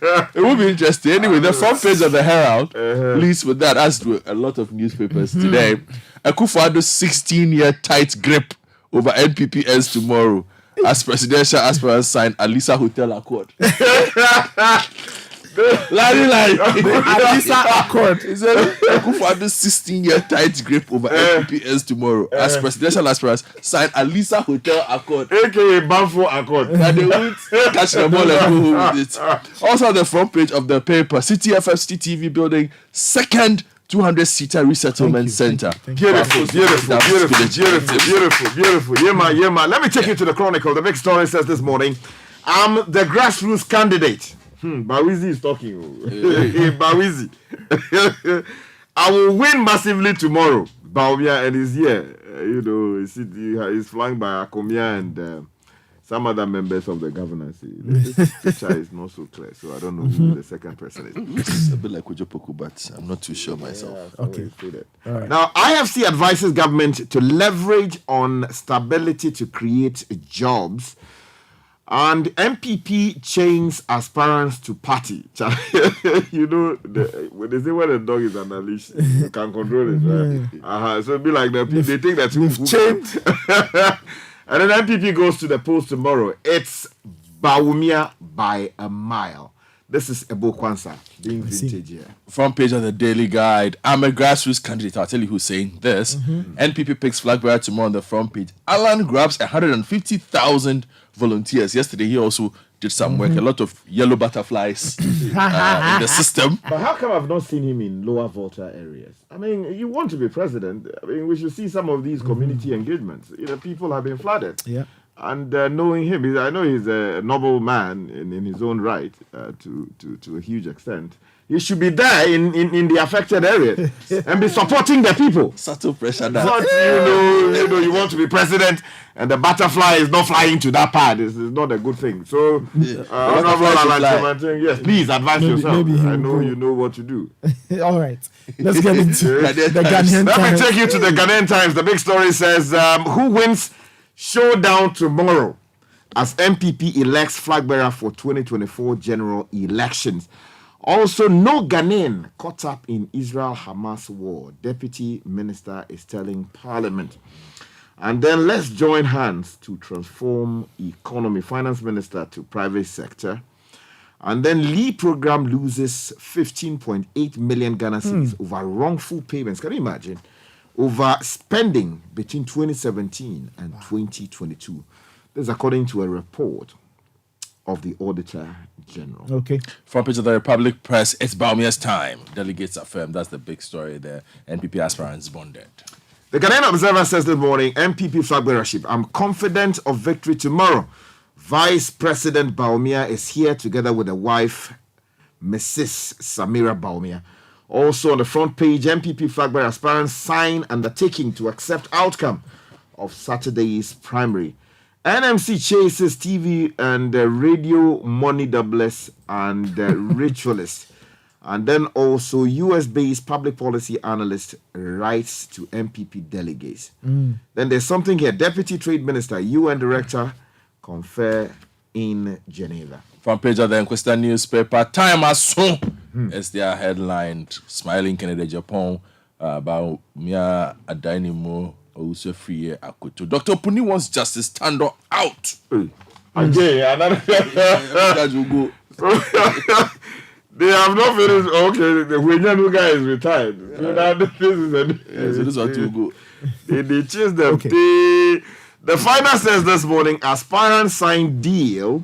It will be interesting. Anyway, the front page of the Herald leads with that, as do a lot of newspapers today. Akufo-Addo's 16-year tight grip over NPP ends tomorrow as presidential aspirants sign Alisa Hotel Accord. Alisa Accord. He said Akufo-Addo's 16-year tight grip over NPP ends tomorrow as presidential aspirants sign Alisa Hotel Accord. AKA Banfo Accord. And they won't catch them all and go home with it. Also on the front page of the paper, Citi FFCT TV building second 200-seater resettlement center. Beautiful. Yeah, man. Let me take you to the Chronicle. The big story says this morning, I'm the grassroots candidate. Bawizi is talking. Bawizi. I will win massively tomorrow. Baumia and he's here. He's flying by Akomia and some other members of the governance. The picture is not so clear, so I don't know who the second person is. It's a bit like Kujopoku, but I'm not too sure myself. Okay. All right. Now, IFC advises government to leverage on stability to create jobs. And MPP chains aspirants to party. When they say when a dog is on a leash, you can control it, right? So it'd be like they think that you've chained. And then MPP goes to the polls tomorrow. It's Bawumia by a mile. This is Ebo Kwanzaa being vintage here. Front page of the Daily Guide. I'm a grassroots candidate. I'll tell you who's saying this. NPP picks flag bearer tomorrow on the front page. Alan grabs 150,000 volunteers. Yesterday, he also did some work. A lot of yellow butterflies in the system. But how come I've not seen him in lower Volta areas? I mean, you want to be president. I mean, we should see some of these community engagements. People have been flooded. Yeah. And knowing him, I know he's a noble man in his own right to a huge extent. He should be there in the affected area and be supporting the people. Subtle pressure now. Not, you want to be president and the butterfly is not flying to that part. It's not a good thing. So, yes, please advise yourself. I know you know what to do. All right. Let's get into the Ghanaian Times. Let me take you to the Ghanaian Times. The big story says, who wins showdown tomorrow as MPP elects flag bearer for 2024 general elections. Also, no Ghanaian caught up in Israel-Hamas war. Deputy Minister is telling Parliament. And then let's join hands to transform economy. Finance Minister to private sector. And then Lee program loses 15.8 million Ghana cedis over wrongful payments. Can you imagine? Over spending between 2017 and 2022. This is according to a report of the Auditor General. Okay. Front page of the Republic Press, it's Baumia's time. Delegates affirm. That's the big story there. NPP aspirants bonded. The Ghanaian Observer says this morning, MPP flag bearership. I'm confident of victory tomorrow. Vice President Bawumia is here together with a wife, Mrs. Samira Bawumia. Also on the front page, MPP flag bearer aspirants sign undertaking to accept outcome of Saturday's primary. NMC chases TV and radio money doublers and ritualists. And then also US-based public policy analyst writes to MPP delegates. Then there's something here. Deputy Trade Minister, UN Director, confer in Geneva. Front page of the Enquesta newspaper, time as soon as they are headlined. Smiling Canada, Japan, about Mia Adainimo. Also free Akoto. Dr. Puni wants Justice Tando out. They have not finished. Okay, the Wenyamu guy is retired. So this one to go. They chased them. Okay. The final says this morning, aspirants sign deal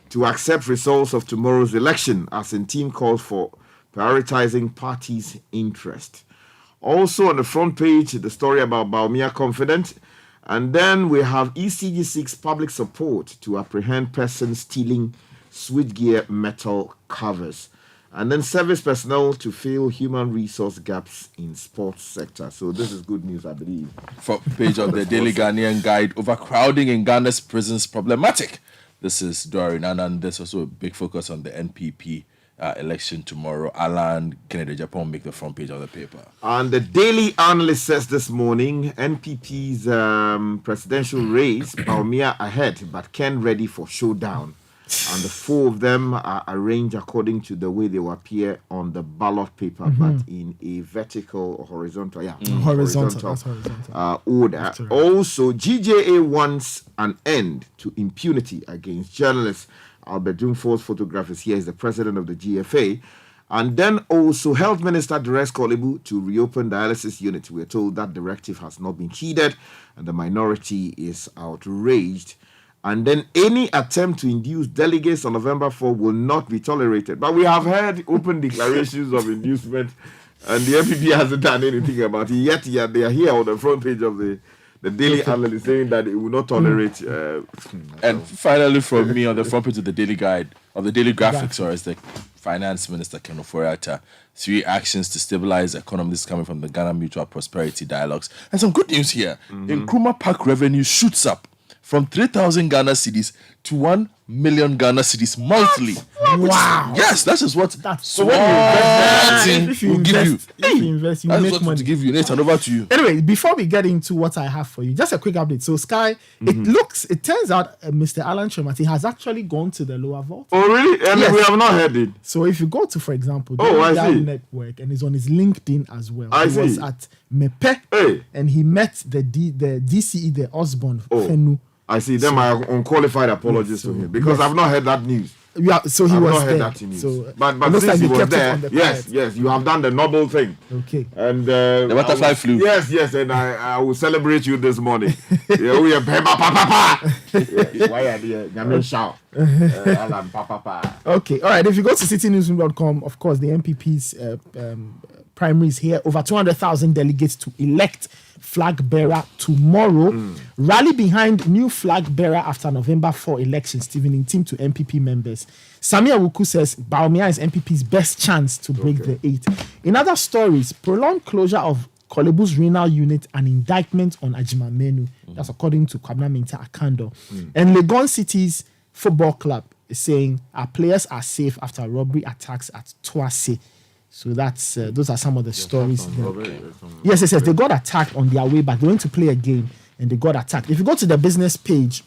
to accept results of tomorrow's election, as in team calls for prioritizing parties' interest. Also on the front page, the story about Bawumia confident. And then we have ECG seeks public support to apprehend persons stealing switchgear metal covers. And then service personnel to fill human resource gaps in sports sector. So this is good news, I believe. Front page of the Daily Ghanaian Guide, overcrowding in Ghana's prisons problematic. This is Dorin, and there's also a big focus on the NPP election tomorrow. Alan Kennedy Japan make the front page of the paper. And the Daily Analyst says this morning, NPP's presidential race, Bawumia ahead, but Ken ready for showdown. And the 4 of them are arranged according to the way they will appear on the ballot paper, but in a vertical or horizontal, Horizontal. That's horizontal. order. Right. Also, GJA wants an end to impunity against journalists. Albert Dumfo's photograph is here. He's the president of the GFA. And then also, Health Minister directs Kolebu to reopen dialysis units. We're told that directive has not been heeded, and the minority is outraged. And then any attempt to induce delegates on November 4 will not be tolerated. But we have heard open declarations of inducement, and the MPP hasn't done anything about it. Yet they are here on the front page of the Daily Analyst saying that it will not tolerate. And finally, from me on the front page of the Daily Guide, or the Daily Graphics, or as the Finance Minister Ken Ofori-Atta, 3 actions to stabilize the economy. This is coming from the Ghana Mutual Prosperity Dialogues. And some good news here. Nkrumah Park revenue shoots up from 3,000 Ghana cedis to 1 million Ghana cedis monthly. Wow. Yes, that is what. So when you invest, you invest, you That's make what money. to give you. Nathan, over to you. Anyway, before we get into what I have for you, just a quick update. So, Sky, it turns out Mr. Alan Chomati has actually gone to the lower vault. Oh, really? And Yes. we have not heard it. So, if you go to, for example, the I Dow see. Network, and he's on his LinkedIn as well. I He was see. at Mepe, Hey. and he met the DCE, the Osborne Fenu. I see. Then my unqualified apologies to him because I've not heard that news. Yeah, so he I've was not heard there. that news. So, but it looks since like he they was kept it there, on the yes, quiet. you have done the noble thing. Okay. And The butterfly I will- flew. Yes, and I will celebrate you this morning. Yeah, we are papa. Why are they? Gamin shout. Alan papa. Okay, all right. If you go to citynewsroom.com, of course, the MPP's primary is here. Over 200,000 delegates to elect flag bearer tomorrow. Rally behind new flag bearer after November 4 election. Stephen team to MPP members. Samia Wuku says Baumia is MPP's best chance to break the 8. In other stories, prolonged closure of Kolebu's renal unit and indictment on Ajima Menu. That's according to Kwabena Minta Akando. And Legon City's football club is saying our players are safe after robbery attacks at Tuase. So that's those are some of the stories there. Yes. They got attacked on their way back. They went to play a game and they got attacked. If you go to the business page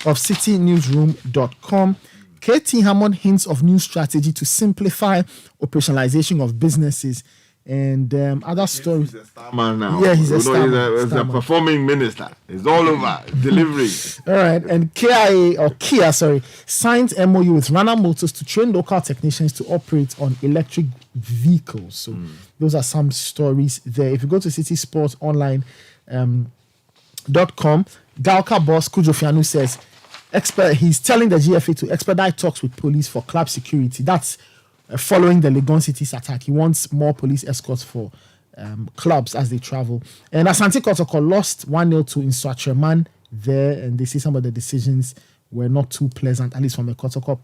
of citynewsroom.com, KT Hammond hints of new strategy to simplify operationalization of businesses and other stories. He's a star man now. Yeah, he's a You know, star man, He's star a man. performing minister. He's all over delivering. All right, and Kia signs MOU with Rana Motors to train local technicians to operate on electric vehicles. So those are some stories there. If you go to citysportsonline.com, Galka boss Kujo Fianu says he's telling the GFA to expedite talks with police for club security. That's following the Legon City's attack. He wants more police escorts for clubs as they travel. And Asante Kotoko lost 1-0 to Insuatreman there, and they see some of the decisions were not too pleasant, at least from a Kotoko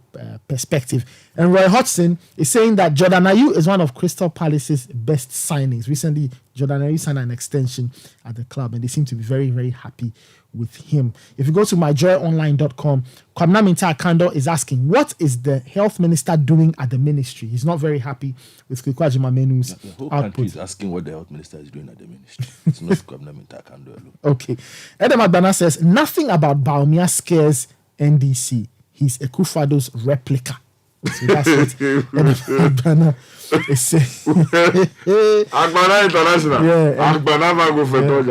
perspective. And Roy Hodgson is saying that Jordan Ayew is one of Crystal Palace's best signings. Recently, Jordan Ayew signed an extension at the club, and they seem to be very, very happy with him. If you go to myjoyonline.com, Kwabena Minta Akando is asking, what is the health minister doing at the ministry? He's not very happy with Kwabena Menu's The whole country output. is asking what the health minister is doing at the ministry. It's not Kwabena Minta Akando alone. Okay. Edem Agbana says, nothing about Baumia scares NDC. He's Ekufado's replica. So that's what Edem Agbana is saying. Agbana International. Yeah, Agbana Mago Feto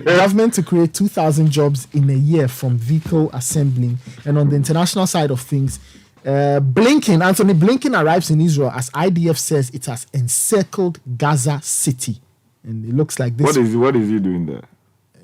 Government to create 2,000 jobs in a year from vehicle assembling. And on the international side of things, Anthony Blinken arrives in Israel as IDF says it has encircled Gaza City. And it looks like this. What is he doing there?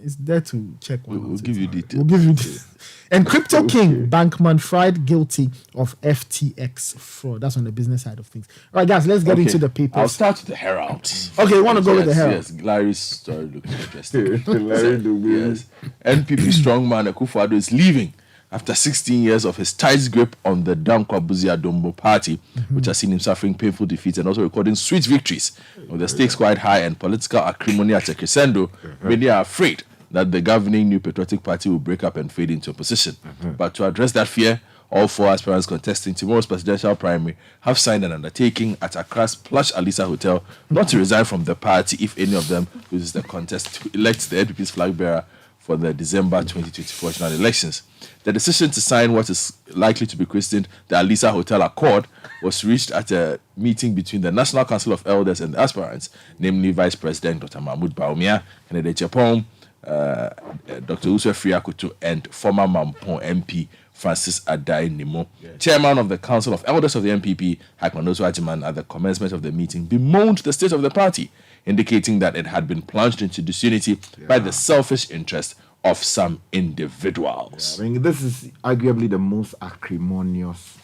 It's there to check one. We'll give you details. We'll give you details. And Crypto King Bankman Fried guilty of FTX fraud. That's on the business side of things. All right, guys, let's get into the I'll papers. start with the Herald. Okay, you want to go with the Herald? Yes, Larry's story looks interesting. Larry Dugbe. Yes. NPP strongman Akufo-Addo is leaving after 16 years of his tight grip on the Dankwa-Buzia Dombo party, which has seen him suffering painful defeats and also recording sweet victories. With the stakes quite high and political acrimony at a crescendo, many are afraid that the governing New Patriotic Party will break up and fade into opposition. But to address that fear, all 4 aspirants contesting tomorrow's presidential primary have signed an undertaking at Accra's plush Alisa Hotel not to resign from the party if any of them loses the contest to elect the NPP's flag bearer for the December 2024 general elections. The decision to sign what is likely to be christened the Alisa Hotel Accord was reached at a meeting between the National Council of Elders and the aspirants, namely Vice President Dr. Mahmoud Bawumia, Kennedy Chapon, Dr. Uswe Friakutu, and former Mampong MP Francis Adai Nimo. Chairman of the Council of Elders of the MPP, Hakmanoso Ajiman, at the commencement of the meeting, bemoaned the state of the party, indicating that it had been plunged into disunity by the selfish interest of some individuals. I mean, this is arguably the most acrimonious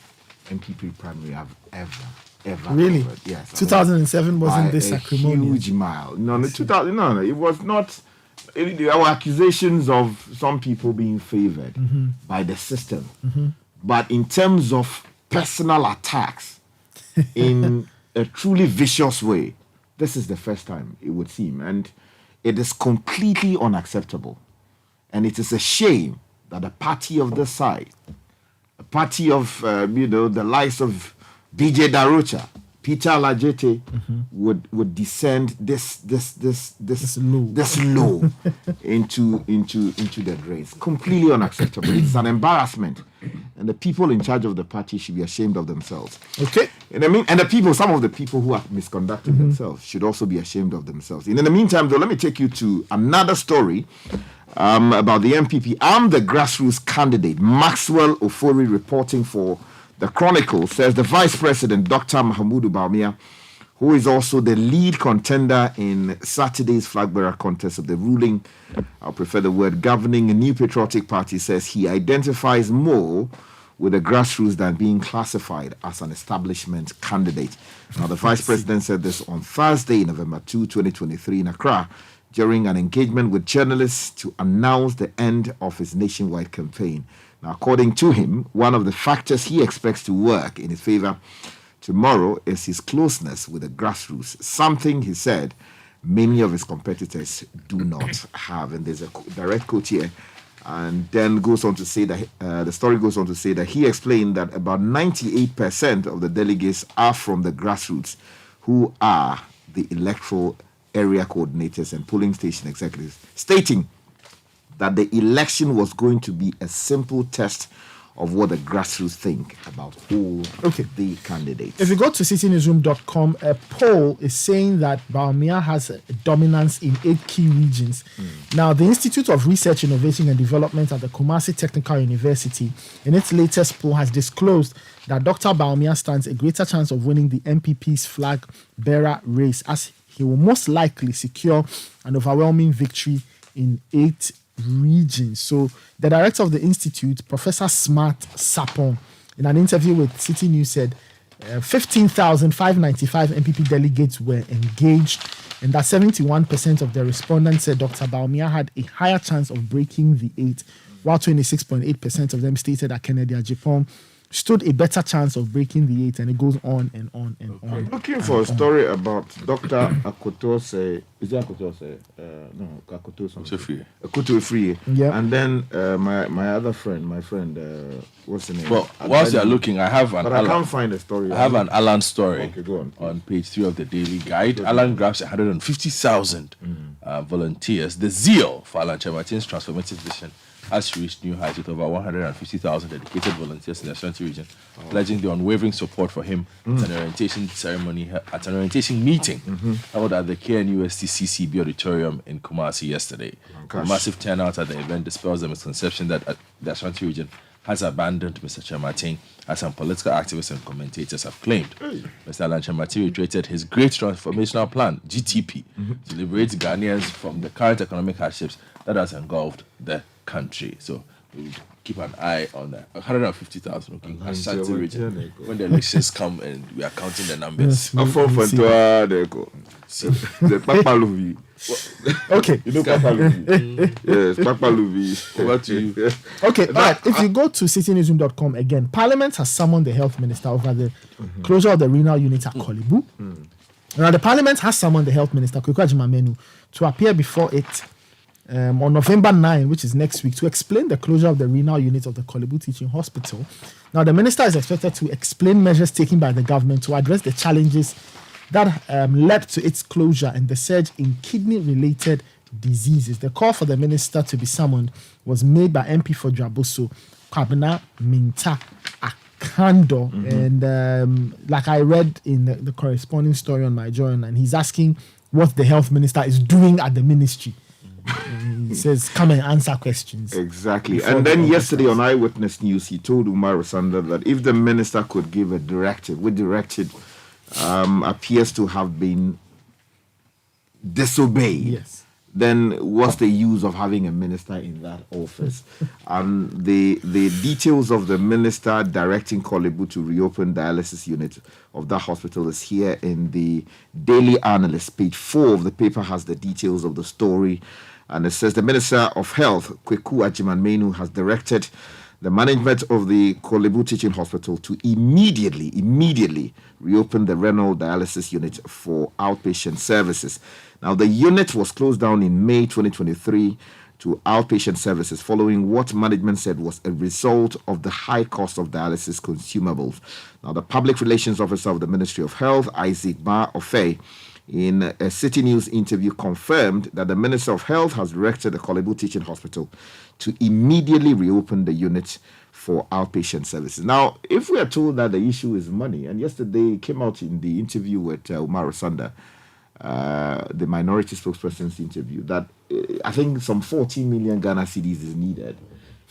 MPP primary I've ever Really? covered. Yes. 2007 wasn't this a acrimonious? huge mile. No, it was not. There were accusations of some people being favored by the system. But in terms of personal attacks in a truly vicious way, this is the first time, it would seem. And it is completely unacceptable. And it is a shame that a party of this side, a party of, the likes of DJ Darocha, Peter Alajete, would descend this low into the drains. Completely unacceptable. It's an embarrassment, and the people in charge of the party should be ashamed of themselves. Okay. And some of the people who have misconducted themselves should also be ashamed of themselves. And in the meantime, though, let me take you to another story about the MPP. I'm the grassroots candidate. Maxwell Ofori, reporting for The Chronicle, says the Vice President, Dr. Mahmoud Bawumia, who is also the lead contender in Saturday's flag bearer contest of the ruling, I prefer the word governing, New Patriotic Party, says he identifies more with the grassroots than being classified as an establishment candidate. Now, the Vice President said this on Thursday, November 2, 2023 in Accra, during an engagement with journalists to announce the end of his nationwide campaign. Now, according to him, one of the factors he expects to work in his favor tomorrow is his closeness with the grassroots, something, he said, many of his competitors do not have. And there's a direct quote here. And then goes on to say that the story goes on to say that he explained that about 98% of the delegates are from the grassroots, who are the electoral area coordinators and polling station executives, stating that the election was going to be a simple test of what the grassroots think about all the candidates. If you go to citynewsroom.com, a poll is saying that Bawumia has a dominance in 8 key regions. Now, the Institute of Research, Innovation and Development at the Kumasi Technical University, in its latest poll, has disclosed that Dr. Bawumia stands a greater chance of winning the MPP's flag bearer race, as he will most likely secure an overwhelming victory in 8 regions. So the director of the institute, Professor Smart Sapon, in an interview with Citi News said 15,595 MPP delegates were engaged, and that 71% of the respondents said Dr. Bawumia had a higher chance of breaking the 8, while 26.8% of them stated that Kennedy Ajipon stood a better chance of breaking the 8, and it goes on and on and on. I'm looking for a story about Dr. Akotose. Is it Akotose? No, Akotose. Akotose. Yeah. And then my other friend, what's the name? Well, whilst you're looking, I have an I can't find a story. I have an Alan story. Okay, go on page 3 of the Daily Guide. Alan grabs 150,000 volunteers. The zeal for Alan Chematin's transformative vision has reached new heights, with over 150,000 dedicated volunteers in the Ashanti region, pledging their unwavering support for him at an orientation meeting held at the KNUST CCB auditorium in Kumasi yesterday. A massive turnout at the event dispels the misconception that the Ashanti region has abandoned Mr. Chematin, as some political activists and commentators have claimed. Mr. Alan Chematin reiterated his great transformational plan, GTP, to liberate Ghanaians from the current economic hardships that has engulfed the country. So we keep an eye on that. 150,000 Ashanti region. When the elections come and we are counting the numbers. Okay. You know Papa Louis? Yes, Papa Louis. Over to you. Okay, all right. If you go to citynewsroom.com again, Parliament has summoned the health minister over the closure of the renal unit at Kolibu. Now, the Parliament has summoned the health minister, Kweku Agyeman, to appear before it on November 9, which is next week, to explain the closure of the renal unit of the Kolibu Teaching Hospital. Now, the minister is expected to explain measures taken by the government to address the challenges that led to its closure and the surge in kidney-related diseases. The call for the minister to be summoned was made by MP for Draboso, Kwabena Minta Akando. And like I read in the corresponding story on my journal, and he's asking what the health minister is doing at the ministry. He says, come and answer questions. Exactly. And then yesterday on Eyewitness News, he told Umar Sanda that if the minister could give a directive, which directive appears to have been disobeyed, Yes. then what's the use of having a minister in that office? And the details of the minister directing Kolebu to reopen dialysis unit of that hospital is here in the Daily Analyst. Page 4 of the paper has the details of the story. And it says the Minister of Health, Kweku Ajiman-Menu, has directed the management of the Kolebu Teaching Hospital to immediately reopen the renal dialysis unit for outpatient services. Now, the unit was closed down in May 2023 to outpatient services following what management said was a result of the high cost of dialysis consumables. Now, the public relations officer of the Ministry of Health, Isaac Ba Ofei, in a Citi News interview, confirmed that the Minister of Health has directed the Kolebu Teaching Hospital to immediately reopen the unit for outpatient services. Now, if we are told that the issue is money, and yesterday it came out in the interview with Umar Sanda, the minority spokesperson's interview, that I think some 14 million Ghana cedis is needed.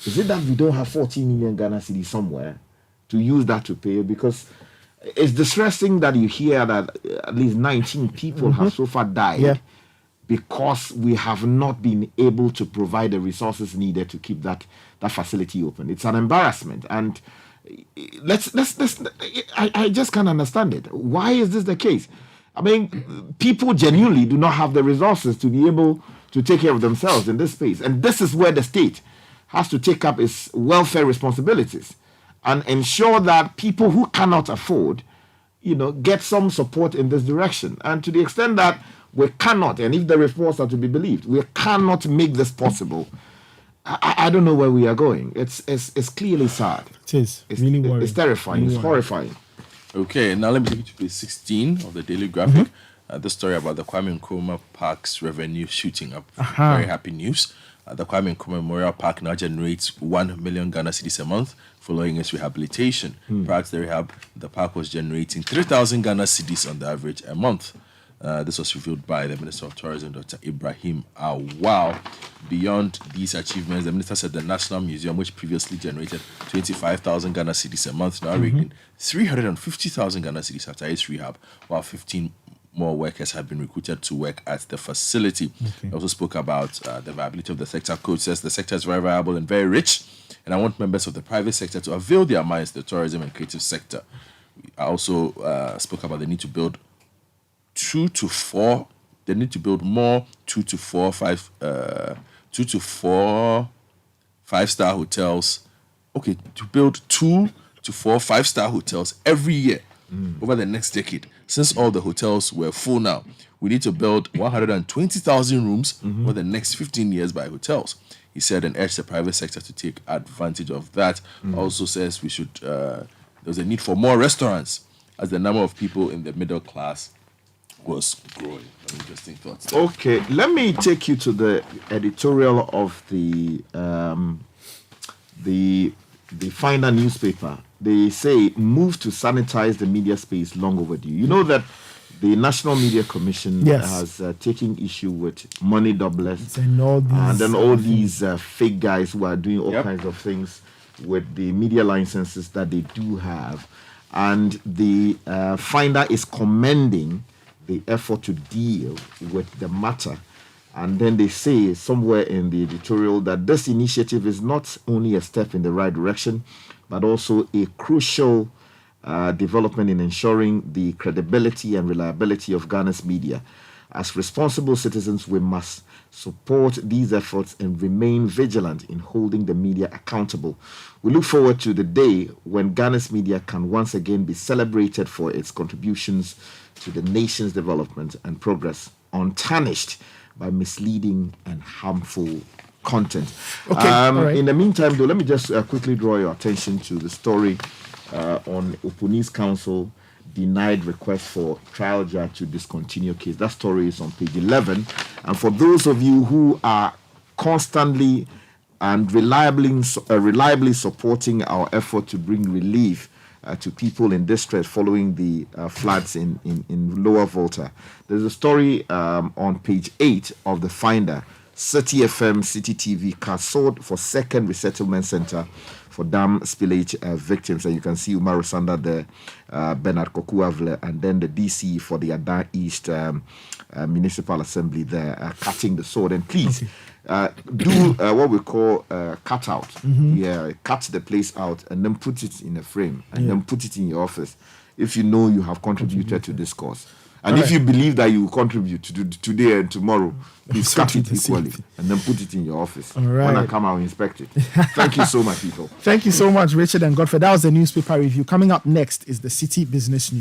Is it that we don't have 14 million Ghana cedis somewhere to use that to pay? Because it's distressing that you hear that at least 19 people have so far died because we have not been able to provide the resources needed to keep that facility open. It's an embarrassment. And I just can't understand it. Why is this the case? I mean, people genuinely do not have the resources to be able to take care of themselves in this space. And this is where the state has to take up its welfare responsibilities and ensure that people who cannot afford, get some support in this direction. And to the extent that we cannot, and if the reports are to be believed, we cannot make this possible, I don't know where we are going. It's clearly sad. It is. It's really worrying. It's terrifying. Really it's horrifying. Okay, now let me take you to page 16 of the Daily Graphic. The story about the Kwame Nkrumah Park's revenue shooting up. Very happy news. The Kwame Nkrumah Memorial Park now generates 1 million Ghana cedis a month following its rehabilitation. Prior to the rehab, the park was generating 3,000 Ghana cedis on the average a month. This was revealed by the Minister of Tourism, Dr. Ibrahim Awal. Beyond these achievements, the minister said the National Museum, which previously generated 25,000 Ghana cedis a month, now raking 350,000 Ghana cedis after its rehab, while 15 more workers have been recruited to work at the facility. He also spoke about the viability of the sector. Coach says the sector is very viable and very rich, and I want members of the private sector to avail their minds to the tourism and creative sector. I also spoke about the need to build 2 to 4. They need to build more 2 to 4 5-star hotels. Okay, to build 2 to 4 5-star hotels every year over the next decade. Since all the hotels were full now, we need to build 120,000 rooms over the next 15 years by hotels. He said and urged the private sector to take advantage of that. Also says we should. There's a need for more restaurants as the number of people in the middle class was growing. Interesting thoughts there. Okay, let me take you to the editorial of the Finder newspaper. They say move to sanitize the media space long overdue. You know that the National Media Commission has taken issue with money doublers And all these fake guys who are doing all kinds of things with the media licenses that they do have. And the Finder is commending the effort to deal with the matter. And then they say somewhere in the editorial that this initiative is not only a step in the right direction, but also a crucial development in ensuring the credibility and reliability of Ghana's media. As responsible citizens, we must support these efforts and remain vigilant in holding the media accountable. We look forward to the day when Ghana's media can once again be celebrated for its contributions to the nation's development and progress, untarnished by misleading and harmful content. Right. In the meantime, though, let me just quickly draw your attention to the story on Opuni's Council denied request for trial judge to discontinue case. That story is on page 11. And for those of you who are constantly and reliably supporting our effort to bring relief to people in distress following the floods in Lower Volta, there's a story on page 8 of the Finder. Citi FM, Citi TV car sold for second resettlement center for dam spillage victims. And you can see Umaru Sanda there, Bernard Kokuavle, and then the DC for the Adan East Municipal Assembly there, cutting the sword. And please do what we call cut out. Yeah, cut the place out and then put it in a frame and then put it in your office if you know you have contributed to this cause. And if you believe that you will contribute to today and tomorrow, please cut it equally and then put it in your office. When I come, I'll inspect it. Thank you so much, people. Thank you so much, Richard and Godfrey. That was the newspaper review. Coming up next is the Citi Business News.